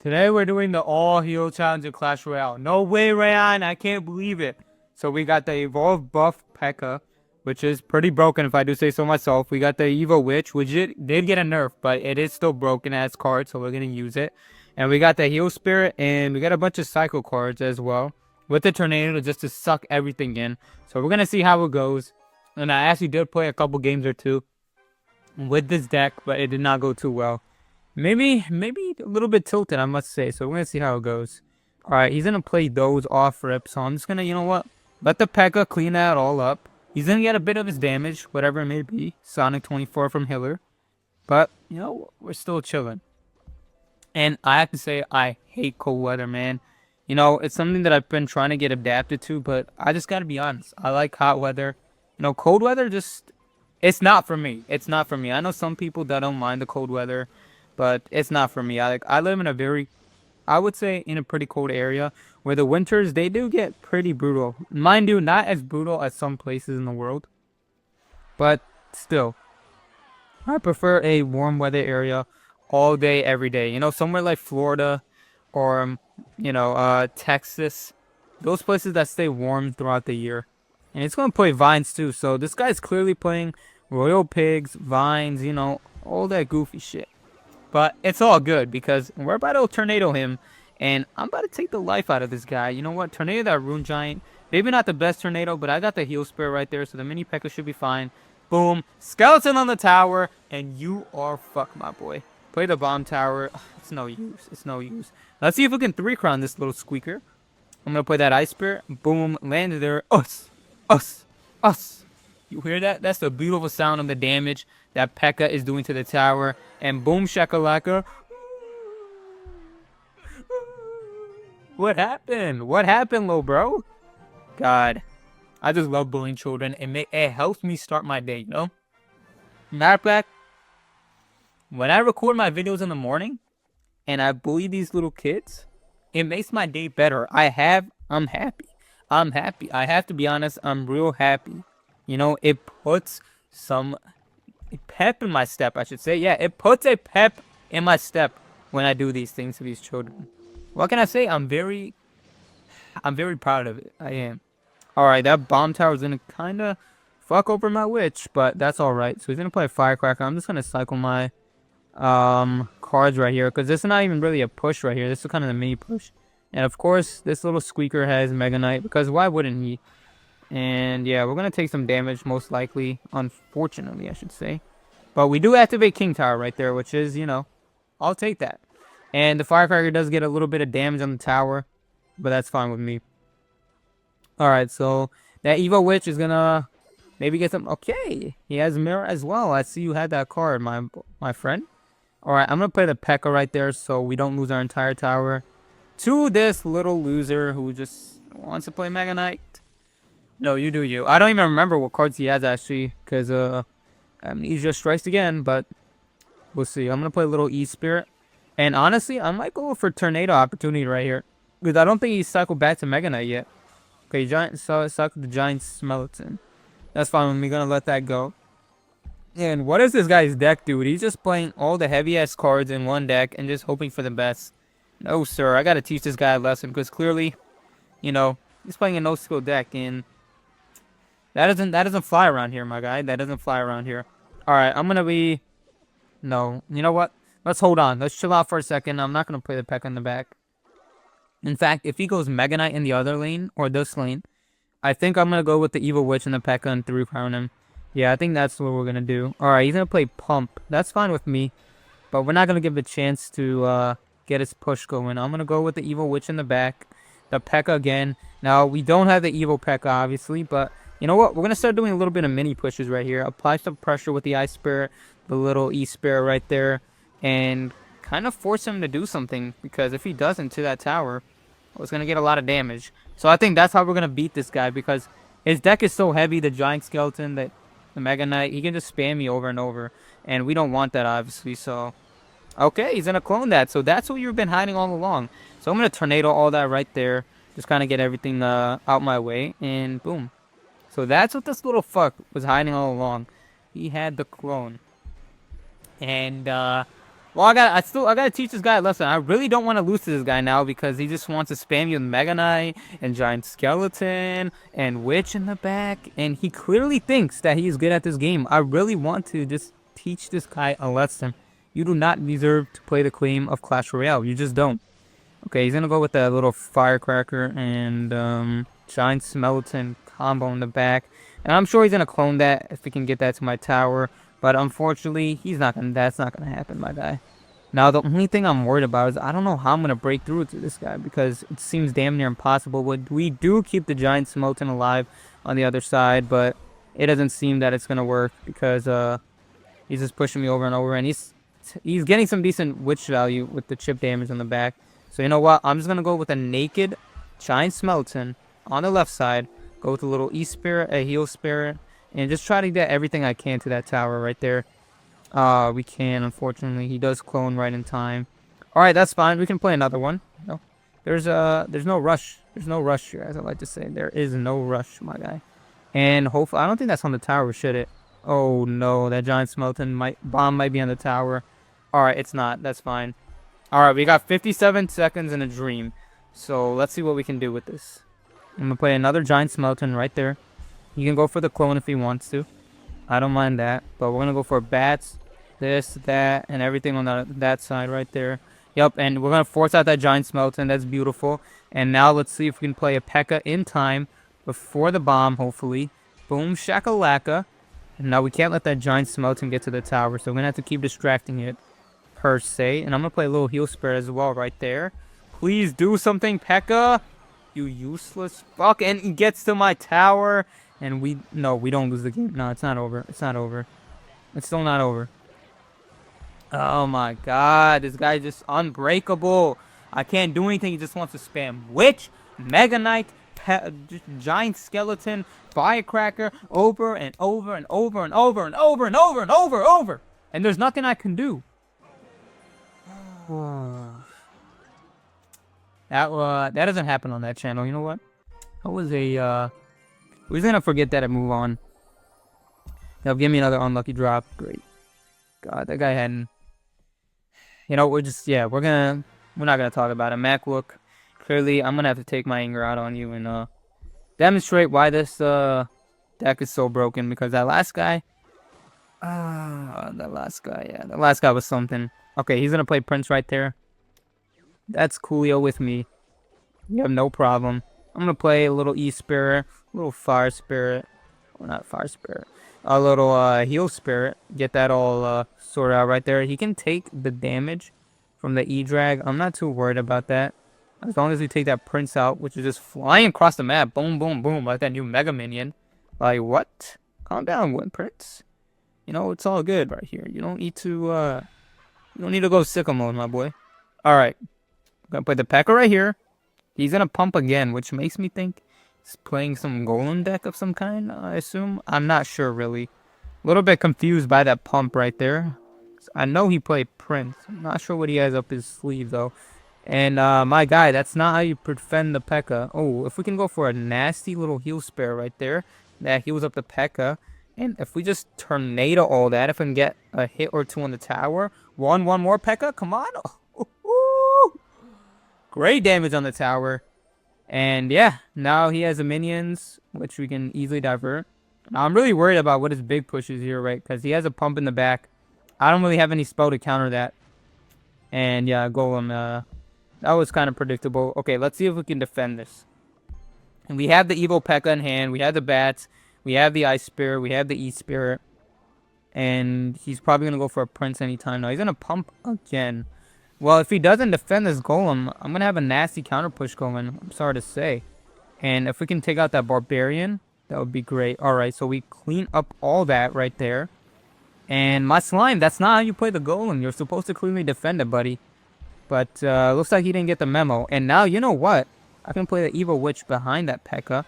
Today we're doing the all-heal challenge in Clash Royale. No way, Ryan! I can't believe it. So we got the evolved buff Pekka, which is pretty broken if I do say so myself. We got the Evo Witch, which it did get a nerf, but it is still broken as card, so we're gonna use it. And we got the Heal Spirit, and we got a bunch of Cycle cards as well, with the Tornado just to suck everything in. So we're gonna see how it goes. And I actually did play a couple games or two with this deck, but it did not go too well. Maybe a little bit tilted, I must say. So we're gonna see how it goes. All right, he's gonna play those off rip. So I'm just gonna, you know what? Let the Pekka clean that all up. He's gonna get a bit of his damage, whatever it may be. Sonic 24 from Hiller, but you know we're still chilling. And I have to say, I hate cold weather, man. You know, it's something that I've been trying to get adapted to, but I just gotta be honest. I like hot weather. You know, cold weather just, it's not for me. It's not for me. I know some people that don't mind the cold weather, but it's not for me. I live in a very, I would say, in a pretty cold area where the winters, they do get pretty brutal. Mind you, not as brutal as some places in the world, but still, I prefer a warm weather area all day, every day. You know, somewhere like Florida or, Texas. Those places that stay warm throughout the year. And it's going to play Vines too. So this guy's clearly playing Royal Pigs, Vines, you know, all that goofy shit. But it's all good because we're about to tornado him. And I'm about to take the life out of this guy. You know what? Tornado that Rune Giant. Maybe not the best tornado, but I got the heal spirit right there. So the mini P.E.K.K.A should be fine. Boom. Skeleton on the tower. And you are fucked, my boy. Play the bomb tower. Ugh, it's no use. It's no use. Let's see if we can 3-crown this little squeaker. I'm going to play that ice spirit. Boom. Landed there. Us. Us. Us. You hear that? That's the beautiful sound of the damage that P.E.K.K.A is doing to the tower. And boom shakalaka. What happened? What happened, little bro? God. I just love bullying children. It helps me start my day, you know? Matter of fact, when I record my videos in the morning and I bully these little kids, it makes my day better. I'm happy. I'm happy. I have to be honest, I'm real happy. You know, it puts some pep in my step, I should say. Yeah, it puts a pep in my step when I do these things to these children. What can I say? I'm very proud of it. I am. Alright, that bomb tower is gonna kinda fuck over my witch, but that's alright. So he's gonna play Firecracker. I'm just gonna cycle my cards right here, because this is not even really a push right here. This is kind of a mini push. And of course, this little squeaker has Mega Knight, because why wouldn't he? And yeah, we're gonna take some damage, most likely. Unfortunately, I should say. But we do activate King Tower right there, which is, you know, I'll take that. And the Firecracker does get a little bit of damage on the tower, but that's fine with me. Alright, so that Evo Witch is gonna maybe get some. Okay, he has Mirror as well. I see you had that card, my friend. Alright, I'm gonna play the P.E.K.K.A right there so we don't lose our entire tower to this little loser who just wants to play Mega Knight. No, you do you. I don't even remember what cards he has actually, because Amnesia strikes again, but we'll see. I'm gonna play a little E-Spirit. And honestly, I might go for Tornado opportunity right here, because I don't think he's cycled back to Mega Knight yet. Okay, cycle the Giant Skeleton. That's fine with me. Gonna let that go. And what is this guy's deck, dude? He's just playing all the heavy-ass cards in one deck and just hoping for the best. No, sir. I gotta teach this guy a lesson, because clearly, you know, he's playing a no-skill deck, and that doesn't fly around here, my guy. That doesn't fly around here. Alright, I'm gonna be... No. You know what? Let's hold on. Let's chill out for a second. I'm not gonna play the P.E.K.K.A in the back. In fact, if he goes Mega Knight in the other lane, or this lane, I think I'm gonna go with the Evil Witch and the P.E.K.K.A and 3-crown him. Yeah, I think that's what we're gonna do. Alright, he's gonna play Pump. That's fine with me. But we're not gonna give a chance to get his push going. I'm gonna go with the Evil Witch in the back. The P.E.K.K.A again. Now, we don't have the Evil P.E.K.K.A, obviously, but you know what? We're gonna start doing a little bit of mini pushes right here. Apply some pressure with the Ice Spirit, the little E-Spirit right there, and kind of force him to do something, because if he doesn't to that tower, it's going to get a lot of damage. So I think that's how we're going to beat this guy, because his deck is so heavy, the Giant Skeleton, that the Mega Knight, he can just spam me over and over. And we don't want that, obviously, so... Okay, he's going to clone that. So that's what you've been hiding all along. So I'm going to Tornado all that right there. Just kind of get everything out my way. And boom. So that's what this little fuck was hiding all along. He had the clone. And, Well, I gotta teach this guy a lesson. I really don't want to lose to this guy now because he just wants to spam you with Mega Knight and Giant Skeleton and Witch in the back, and he clearly thinks that he's good at this game. I really want to just teach this guy a lesson. You do not deserve to play the claim of Clash Royale. You just don't. Okay, he's gonna go with that little Firecracker and Giant Skeleton combo in the back, and I'm sure he's gonna clone that if he can get that to my tower. But unfortunately, he's not gonna. That's not gonna happen, my guy. Now, the only thing I'm worried about is I don't know how I'm going to break through to this guy because it seems damn near impossible. We do keep the Giant Smoten alive on the other side, but it doesn't seem that it's going to work because he's just pushing me over and over, and he's getting some decent witch value with the chip damage on the back. So you know what? I'm just going to go with a naked Giant Smelton on the left side, go with a little E-Spirit, a Heal Spirit, and just try to get everything I can to that tower right there. We can, unfortunately. He does clone right in time. Alright, that's fine. We can play another one. No. There's no rush. There's no rush here, as I like to say. There is no rush, my guy. And hopefully, I don't think that's on the tower, should it? Oh, no. That Giant Smelton bomb might be on the tower. Alright, it's not. That's fine. Alright, we got 57 seconds in a dream. So, let's see what we can do with this. I'm gonna play another Giant Smelton right there. He can go for the clone if he wants to. I don't mind that. But we're gonna go for bats, this, that, and everything on that side right there. Yep, and we're going to force out that Giant Smelton. That's beautiful. And now let's see if we can play a Pekka in time before the bomb, hopefully. Boom, shakalaka. And now we can't let that Giant Smelton get to the tower, so we're going to have to keep distracting it, per se. And I'm going to play a little Heal Spirit as well right there. Please do something, Pekka. You useless fuck. And he gets to my tower. And we don't lose the game. No, it's not over. It's not over. It's still not over. Oh my god, this guy is just unbreakable. I can't do anything, he just wants to spam Witch, Mega Knight, Giant Skeleton, Firecracker, over and over and over and over and over and over and over. And there's nothing I can do. That doesn't happen on that channel, you know what? That was a, we're just gonna forget that and move on. Now give me another unlucky drop. Great. God, that guy hadn't. You know, we're not gonna talk about it. Mac, look, clearly I'm gonna have to take my anger out on you and demonstrate why this deck is so broken. Because that last guy, yeah, the last guy was something. Okay, he's gonna play Prince right there. That's coolio with me. You have no problem. I'm gonna play a little E-Spirit, a little Fire Spirit, or not Fire Spirit. A little Heal Spirit, get that all sorted out right there. He can take the damage from the E-Drag. I'm not too worried about that. As long as we take that Prince out, which is just flying across the map. Boom, boom, boom, like that new Mega Minion. Like, what? Calm down, Prince. You know, it's all good right here. You don't need to go sicko mode, my boy. Alright. I'm gonna play the Pekka right here. He's gonna pump again, which makes me think he's playing some golem deck of some kind, I assume. I'm not sure, really. A little bit confused by that pump right there. I know he played Prince. I'm not sure what he has up his sleeve, though. And, my guy, that's not how you defend the Pekka. Oh, if we can go for a nasty little heal spare right there, that heals up the Pekka. And if we just tornado all that, if we can get a hit or two on the tower. One more Pekka, come on. Ooh. Great damage on the tower. And yeah, now he has the minions, which we can easily divert. Now, I'm really worried about what his big push is here, right? Because he has a pump in the back. I don't really have any spell to counter that. And yeah, Golem, that was kind of predictable. Okay, let's see if we can defend this. And we have the Evil Pekka in hand. We have the Bats. We have the Ice Spirit. We have the E-Spirit. And he's probably going to go for a Prince anytime now. He's going to pump again. Well, if he doesn't defend this Golem, I'm going to have a nasty counter push going. I'm sorry to say. And if we can take out that Barbarian, that would be great. Alright, so we clean up all that right there. And my Slime, that's not how you play the Golem. You're supposed to cleanly defend it, buddy. But looks like he didn't get the memo. And now, you know what? I can play the Evil Witch behind that Pekka.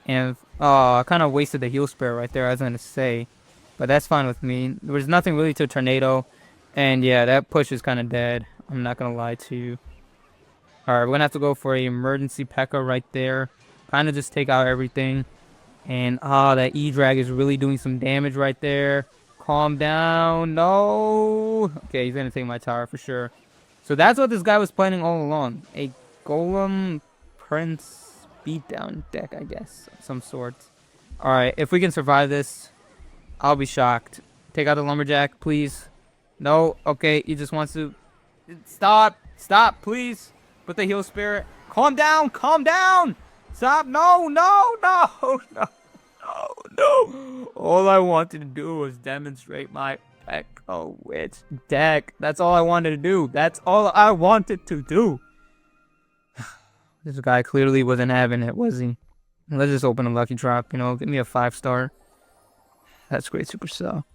And, I kind of wasted the heal spare right there, I was going to say. But that's fine with me. There was nothing really to Tornado. And yeah, that push is kind of dead. I'm not going to lie to you. Alright, we're going to have to go for an emergency Pekka right there. Kind of just take out everything. And, that E-Drag is really doing some damage right there. Calm down. No. Okay, he's gonna take my tower for sure. So that's what this guy was planning all along. A Golem Prince beatdown deck, I guess. Of some sort. Alright, if we can survive this, I'll be shocked. Take out the Lumberjack, please. No. Okay, he just wants to... Stop. Stop, please. Put the Heal Spirit. Calm down. Calm down. Stop. No, no, no, no. Oh, no. All I wanted to do was demonstrate my Pekka Witch deck. That's all I wanted to do. That's all I wanted to do. This guy clearly wasn't having it, was he? Let's just open a lucky drop, you know. Give me a 5-star. That's great, Supercell.